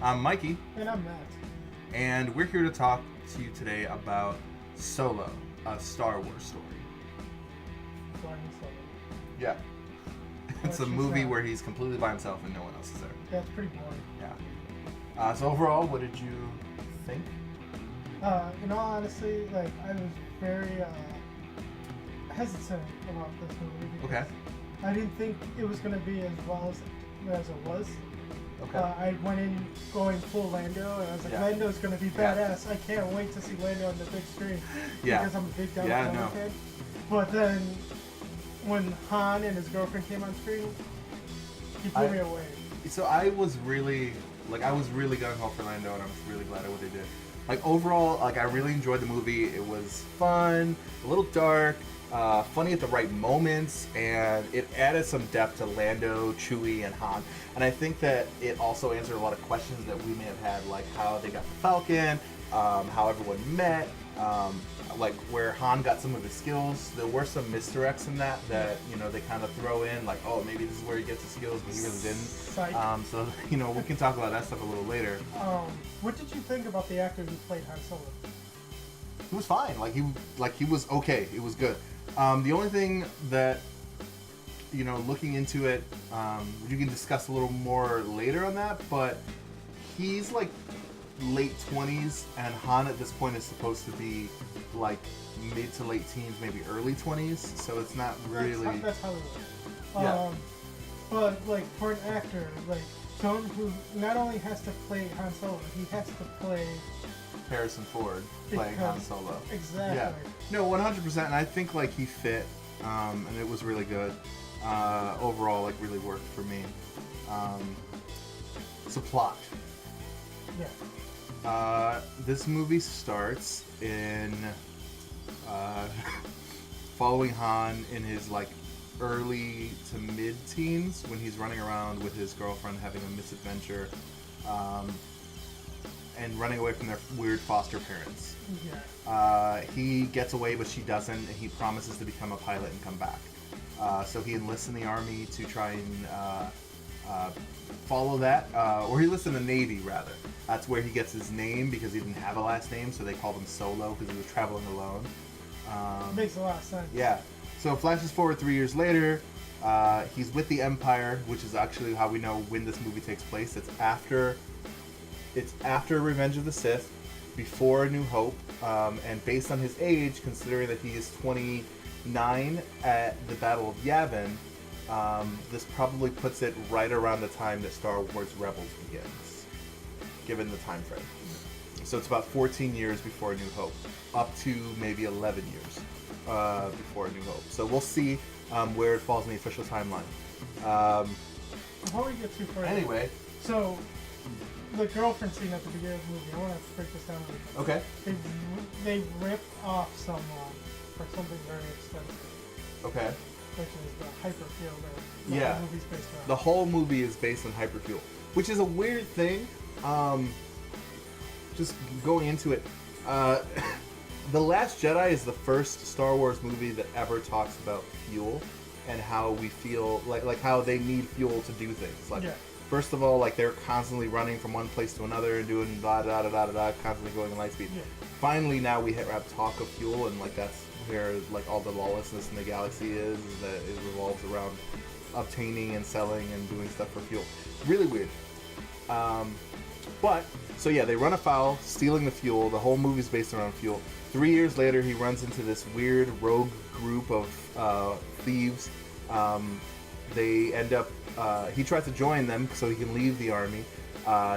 I'm Mikey, And I'm Matt. and we're here to talk to you today about Solo, a Star Wars story. Flying Solo. Yeah. It's a Which is, movie where he's completely by himself and no one else is there. That's pretty boring. Yeah. So overall, what did you think? In all honesty, I was very hesitant about this movie. Okay. I didn't think it was going to be as well as it was. Okay. I went in going full Lando, and I was like, Yeah. Lando's going to be Yeah. badass. I can't wait to see Lando on the big screen. Yeah. Because I'm a big Yeah, Lando no. fan. But then, when Han and his girlfriend came on screen, he blew me away. So I was really gung ho for Lando, and I was really glad at what they did. Overall, I really enjoyed the movie. It was fun, a little dark, funny at the right moments, and it added some depth to Lando, Chewie, and Han. And I think that it also answered a lot of questions that we may have had, like how they got the Falcon, how everyone met, where Han got some of his skills. There were some misdirects in that they kind of throw in, like, oh, maybe this is where he gets his skills, but he really didn't. Psych. So we can talk about that stuff a little later. What did you think about the actor who played Han Solo? He was fine. He was okay. It was good. The only thing that, looking into it, you can discuss a little more later on that, but he's late 20s, and Han at this point is supposed to be mid to late teens, maybe early 20s, so it's not really... That's Hollywood. Yeah. But for an actor, someone who not only has to play Han Solo, he has to play Harrison Ford playing Han Solo. Exactly. Yeah. No, 100%, and I think he fit, and it was really good. Overall, really worked for me. So plot. Yeah. This movie starts in following Han in his early to mid-teens when he's running around with his girlfriend having a misadventure, and running away from their weird foster parents. Yeah. He gets away, but she doesn't, and he promises to become a pilot and come back. So he enlists in the army to try and follow that, or he enlists in the Navy, rather. That's where he gets his name, because he didn't have a last name, so they called him Solo, because he was traveling alone. Makes a lot of sense. Yeah. So flashes forward 3 years later, he's with the Empire, which is actually how we know when this movie takes place. It's after Revenge of the Sith, before A New Hope, and based on his age, considering that he is 29 at the Battle of Yavin, this probably puts it right around the time that Star Wars Rebels begins, given the time frame. So it's about 14 years before A New Hope, up to maybe 11 years before A New Hope. So we'll see where it falls in the official timeline. Before we get too far. Anyway. So, the girlfriend scene at the beginning of the movie, I want to break this down a little bit. Okay. They ripped off someone for something very expensive. Okay. Which is the hyperfuel that Yeah. the movie's based on. The whole movie is based on hyperfuel, which is a weird thing. Just going into it, The Last Jedi is the first Star Wars movie that ever talks about fuel and how we feel, like how they need fuel to do things. First of all, they're constantly running from one place to another and doing da da da da da da, constantly going at light speed. Yeah. Finally, now we have talk of fuel, and that's where all the lawlessness in the galaxy is that it revolves around obtaining and selling and doing stuff for fuel. Really weird. They run afoul, stealing the fuel. The whole movie's based around fuel. 3 years later, he runs into this weird rogue group of thieves. They end up. He tries to join them so he can leave the army.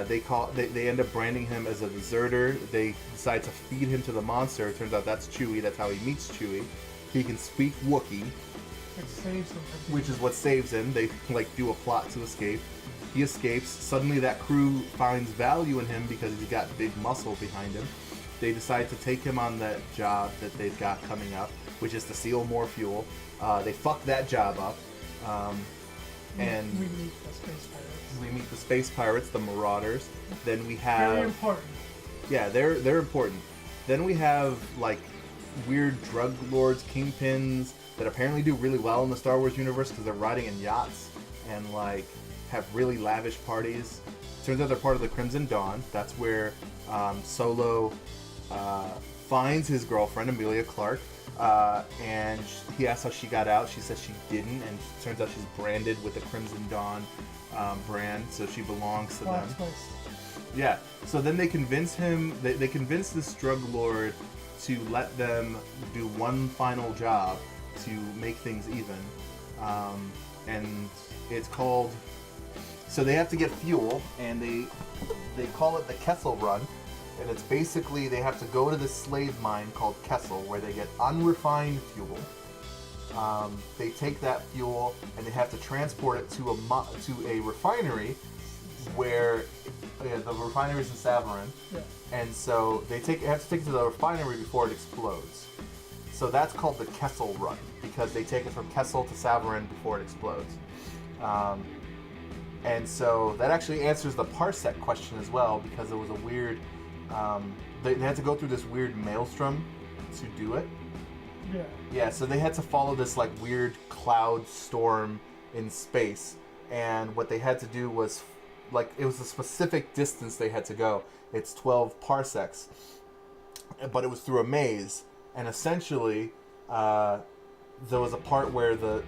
They end up branding him as a deserter. They decide to feed him to the monster. It turns out that's Chewie. That's how he meets Chewie. He can speak Wookiee, which is what saves him. They do a plot to escape. He escapes. Suddenly, that crew finds value in him because he's got big muscle behind him. They decide to take him on that job that they've got coming up, which is to steal more fuel. They fuck that job up. And we meet the space pirates. We meet the space pirates, the Marauders. Then we have... Very important. Yeah, they're important. Then we have, weird drug lords, kingpins, that apparently do really well in the Star Wars universe because they're riding in yachts and, have really lavish parties turns out they're part of the Crimson Dawn. That's where Solo finds his girlfriend, Emilia Clarke, and he asks how she got out. She says she didn't, and it turns out she's branded with the Crimson Dawn brand, so she belongs to them. Yeah. So then they convince him. They convince this drug lord to let them do one final job to make things even, and it's called. So they have to get fuel, and they call it the Kessel Run, and it's basically they have to go to this slave mine called Kessel, where they get unrefined fuel. They take that fuel and they have to transport it to a refinery, where the refinery is in Savarin, and so they have to take it to the refinery before it explodes. So that's called the Kessel Run, because they take it from Kessel to Savarin before it explodes. And so that actually answers the parsec question as well, because it was a weird. They had to go through this weird maelstrom to do it. Yeah. Yeah, so they had to follow this like weird cloud storm in space, and what they had to do was, like, it was a specific distance they had to go. It's 12 parsecs, but it was through a maze, and essentially, there was a part where the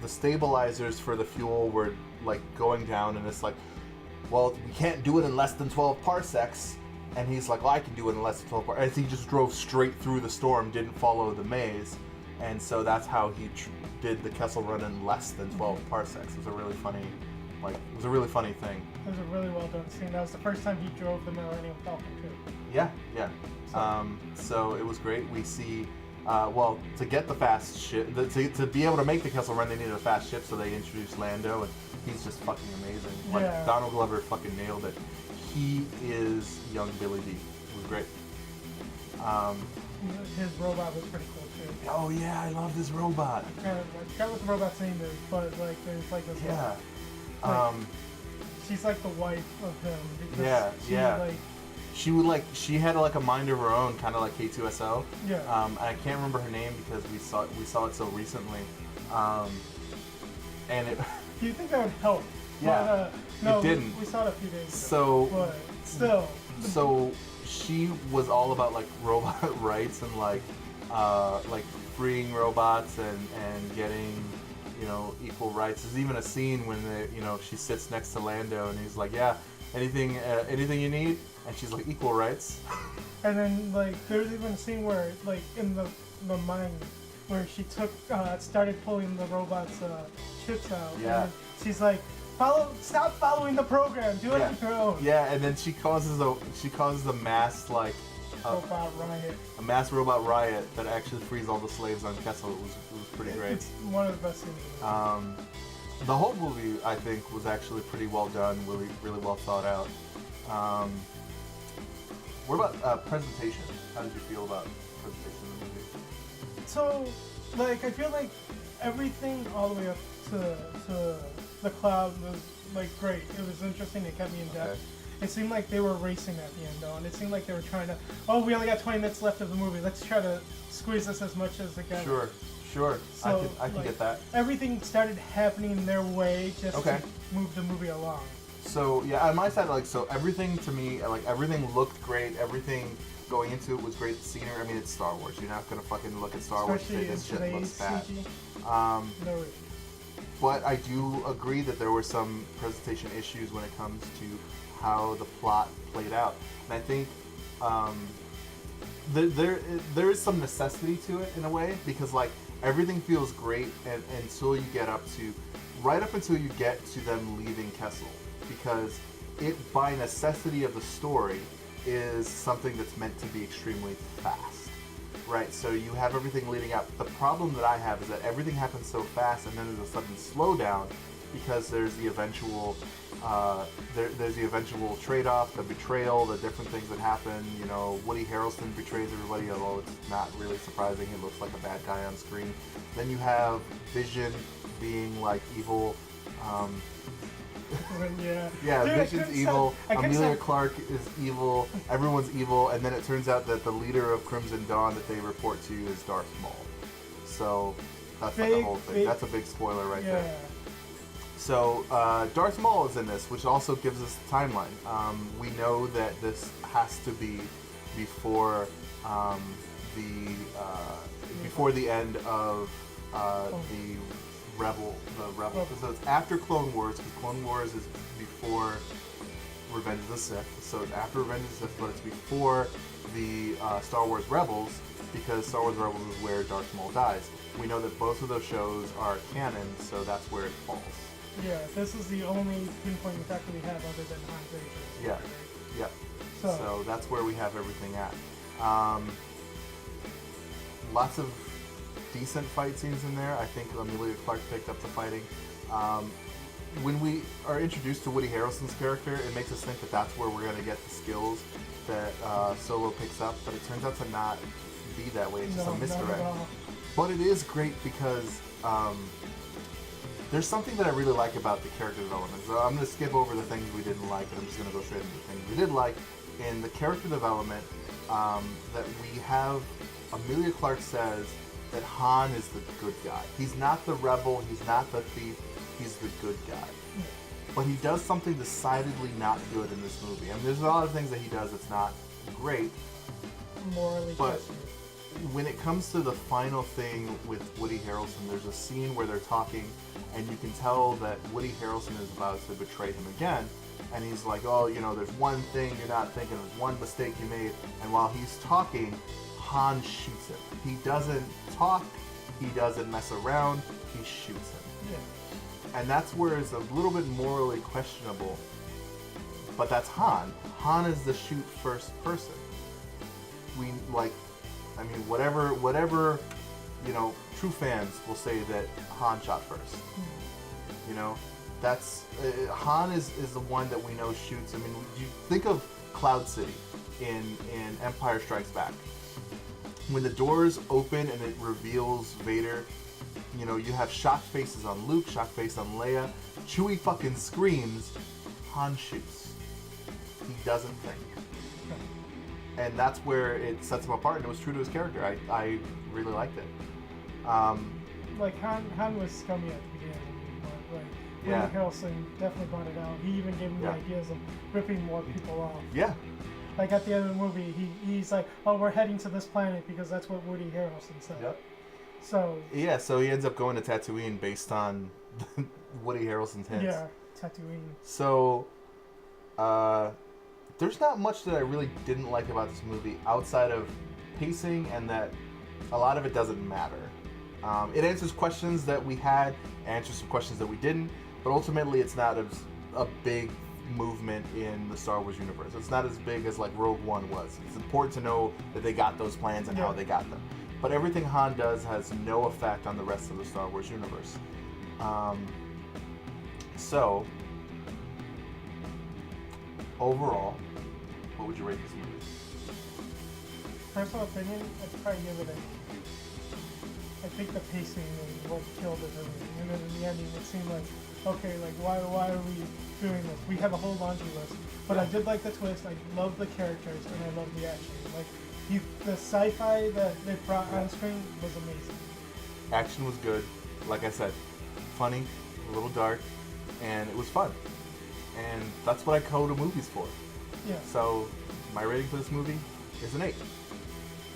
stabilizers for the fuel were like going down, and it's like, well, we can't do it in less than 12 parsecs. And he's like, well, I can do it in less than 12 parsecs. And he just drove straight through the storm, didn't follow the maze. And so that's how he did the Kessel Run in less than 12 parsecs. It was a really funny, thing. It was a really well done scene. That was the first time he drove the Millennium Falcon too. Yeah. So it was great. We see, to get the fast ship, to be able to make the Kessel Run, they needed a fast ship, so they introduced Lando, and he's just fucking amazing. Like, Donald Glover fucking nailed it. He is young Billy D. It was great. His robot was pretty cool too. Oh yeah, I love this robot. I forgot what the robot's name is, but like there's like this. Yeah. She's like the wife of him. Because she had like a mind of her own, kind of like K2SO. Yeah. I can't remember her name because we saw it so recently. And it. Do you think that would help? Yeah. No, it didn't. We saw it a few days ago. So. But still. So she was all about like robot rights and like freeing robots and getting, equal rights. There's even a scene when she sits next to Lando and he's like, yeah, anything you need, and she's like, equal rights. And then like there's even a scene where like in the mine where she started pulling the robot's chips out. Yeah. And she's like, stop following the program. Do it on your own. Yeah, and then she causes a mass robot riot. A mass robot riot that actually frees all the slaves on Kessel. It was pretty great. It's one of the best scenes. The whole movie, I think, was actually pretty well done. Really well thought out. What about presentation? How did you feel about presentation of the movie? So, like, I feel like everything all the way up to the cloud was like great. It was interesting. It kept me in depth. Okay. It seemed like they were racing at the end though, and it seemed like they were trying to. Oh, we only got 20 minutes left of the movie. Let's try to squeeze this as much as they can. Sure. So, I can get that. Everything started happening their way just to move the movie along. So yeah, on my side, everything to me, everything looked great. Everything going into it was great. The scenery. I mean, it's Star Wars. You're not gonna fucking look at Star Wars and say this shit looks bad. No. But I do agree that there were some presentation issues when it comes to how the plot played out, and I think there is some necessity to it in a way, because like everything feels great until you get right up until you get to them leaving Kessel, because it by necessity of the story is something that's meant to be extremely fast. Right, so you have everything leading up. The problem that I have is that everything happens so fast, and then there's a sudden slowdown because there's the eventual, there's the eventual trade-off, the betrayal, the different things that happen. Woody Harrelson betrays everybody, although it's not really surprising. He looks like a bad guy on screen. Then you have Vision being like evil. Yeah, Dude, Vision's evil. Emilia Clarke is evil. Everyone's evil, and then it turns out that the leader of Crimson Dawn that they report to is Darth Maul. So that's like the whole thing. That's a big spoiler right there. So Darth Maul is in this, which also gives us the timeline. We know that this has to be before before the end of the Rebel. So it's after Clone Wars, because Clone Wars is before Revenge of the Sith. So it's after Revenge of the Sith, but it's before the Star Wars Rebels, because Star Wars Rebels is where Darth Maul dies. We know that both of those shows are canon, so that's where it falls. Yeah, this is the only pinpoint fact that we have other than Han Gracious. Yeah, yeah. So that's where we have everything at. Lots of decent fight scenes in there. I think Emilia Clarke picked up the fighting. When we are introduced to Woody Harrelson's character, it makes us think that that's where we're going to get the skills that Solo picks up, but it turns out to not be that way. It's just a misdirect. But it is great because there's something that I really like about the character development. So I'm going to skip over the things we didn't like, and I'm just going to go straight into the things we did like. In the character development, that we have, Emilia Clarke says that Han is the good guy. He's not the rebel, he's not the thief, he's the good guy. But he does something decidedly not good in this movie. I mean, there's a lot of things that he does that's not great. Morally but justified. When it comes to the final thing with Woody Harrelson, there's a scene where they're talking, and you can tell that Woody Harrelson is about to betray him again. And he's like, oh, you know, there's one thing you're not thinking of, one mistake you made. And while he's talking, Han shoots him. He doesn't talk, he doesn't mess around, he shoots him. Yeah. And that's where it's a little bit morally questionable. But that's Han. Han is the shoot first person. Whatever, you know, true fans will say that Han shot first. You know, that's, Han is the one that we know shoots. I mean, you think of Cloud City in Empire Strikes Back. When the doors open and it reveals Vader, you know, you have shocked faces on Luke, shocked face on Leia. Chewie fucking screams, Han shoots. He doesn't think. And that's where it sets him apart, and it was true to his character. I really liked it. Like, Han was scummy at the beginning, but like, yeah. Woody Harrelson definitely brought it out. He even gave me ideas of ripping more people off. Yeah. Like, at the end of the movie, he's like, oh, we're heading to this planet because that's what Woody Harrelson said. Yep. So... Yeah, so he ends up going to Tatooine based on Woody Harrelson's hints. Yeah, Tatooine. So, there's not much that I really didn't like about this movie outside of pacing, and that a lot of it doesn't matter. It answers questions that we had, answers some questions that we didn't, but ultimately it's not a big movement in the Star Wars universe. It's not as big as like Rogue One was. It's important to know that they got those plans and how they got them. But everything Han does has no effect on the rest of the Star Wars universe. So, overall, what would you rate this movie? Personal opinion, I'd probably give it a... I think the pacing is what killed it for me. And then in the ending, it seemed like, okay, like, why are we doing this? We have a whole laundry list. But I did like the twist. I love the characters, and I love the action. Like, the sci-fi that they brought on screen was amazing. Action was good. Like I said, funny, a little dark, and it was fun. And that's what I go to movies for. Yeah. So, my rating for this movie is an 8.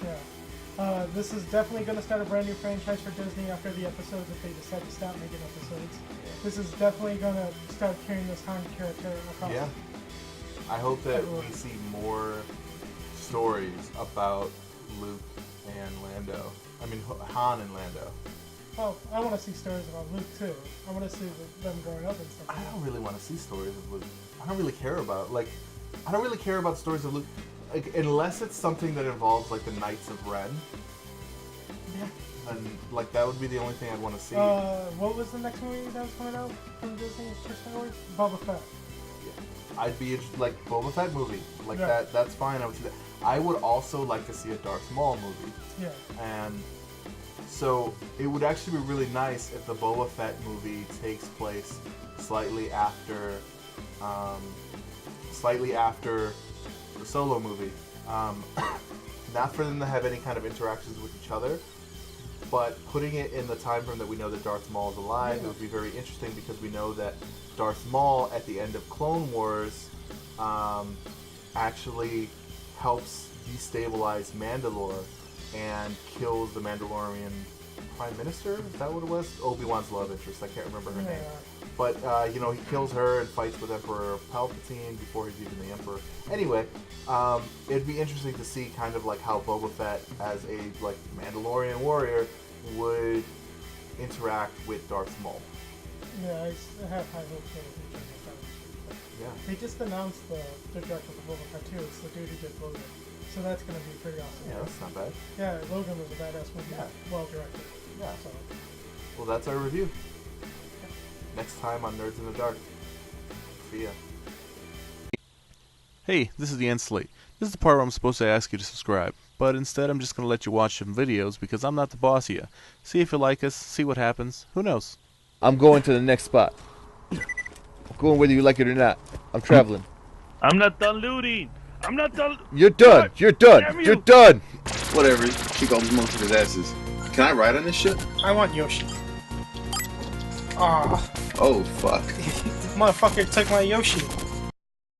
Yeah. This is definitely going to start a brand new franchise for Disney after the episodes if they decide to stop making episodes. This is definitely going to start carrying this Han character across. Yeah. I hope that we see more stories about Luke and Lando. I mean, Han and Lando. Well, I want to see stories about Luke too. I want to see them growing up and stuff. I don't really want to see stories of Luke. I don't really care about stories of Luke, like, unless it's something that involves like the Knights of Ren. Yeah. And like that would be the only thing I'd want to see. What was the next movie that was coming out from Disney for Star Wars? Boba Fett. Yeah. I'd be interested, like Boba Fett movie, like that. That's fine. I would see that. I would also like to see a Darth Maul movie. Yeah. And so it would actually be really nice if the Boba Fett movie takes place slightly after the Solo movie. Not for them to have any kind of interactions with each other, but putting it in the time frame that we know that Darth Maul is alive, it would be very interesting because we know that Darth Maul at the end of Clone Wars actually helps destabilize Mandalore and kills the Mandalorian Prime Minister. Is that what it was? Obi-Wan's love interest. I can't remember her name. But he kills her and fights with Emperor Palpatine before he's even the Emperor. Anyway, it'd be interesting to see kind of like how Boba Fett as a like Mandalorian warrior would interact with Darth Maul. Yeah, I have high hopes for the future of that. Yeah. They just announced the director for Boba Fett too. It's the dude who did Logan. So that's going to be pretty awesome. Yeah, that's not bad. Yeah, Logan was a badass movie. Yeah. Well directed. Yeah. So. Well, that's our review. Next time on Nerds in the Dark. See ya. Hey, this is the end slate. This is the part where I'm supposed to ask you to subscribe, but instead I'm just going to let you watch some videos because I'm not the boss of you. See if you like us, see what happens, who knows? I'm going to the next spot. I'm going whether you like it or not. I'm traveling. I'm not done looting. I'm not done. You're done. You're done. Damn you. You're done. Whatever. Kick all these motherfuckers' asses. Can I ride on this shit? I want Yoshi. Ah, Oh, fuck. motherfucker took my Yoshi.